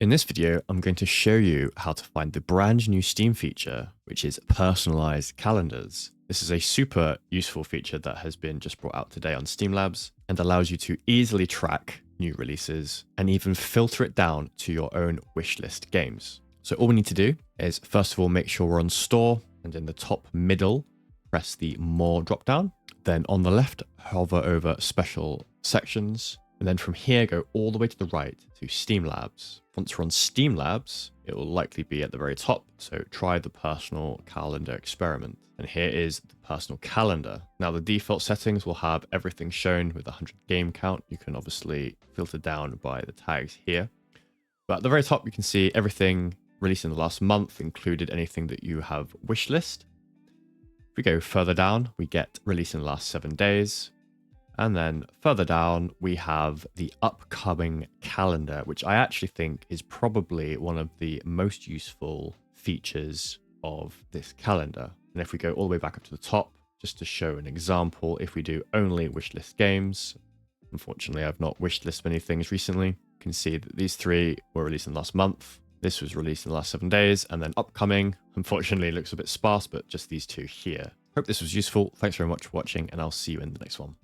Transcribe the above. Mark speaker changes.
Speaker 1: In this video, I'm going to show you how to find the brand new Steam feature, which is personalized calendars. This is a super useful feature that has been just brought out today on Steam Labs and allows you to easily track new releases and even filter it down to your own wishlist games. So all we need to do is first of all, make sure we're on store, and in the top middle, press the more dropdown. Then on the left, hover over special sections. And then from here, go all the way to the right to Steam Labs. Once we're on Steam Labs, it will likely be at the very top. So try the personal calendar experiment. And here is the personal calendar. Now the default settings will have everything shown with 100 game count. You can obviously filter down by the tags here. But at the very top, you can see everything released in the last month, included anything that you have wishlist. If we go further down, we get released in the last 7 days. And then further down, we have the upcoming calendar, which I actually think is probably one of the most useful features of this calendar. And if we go all the way back up to the top, just to show an example, if we do only wishlist games, unfortunately, I've not wishlist many things recently. You can see that these 3 were released in the last month. This was released in the last 7 days, and then upcoming, unfortunately, looks a bit sparse, but just these 2 here. Hope this was useful. Thanks very much for watching, and I'll see you in the next one.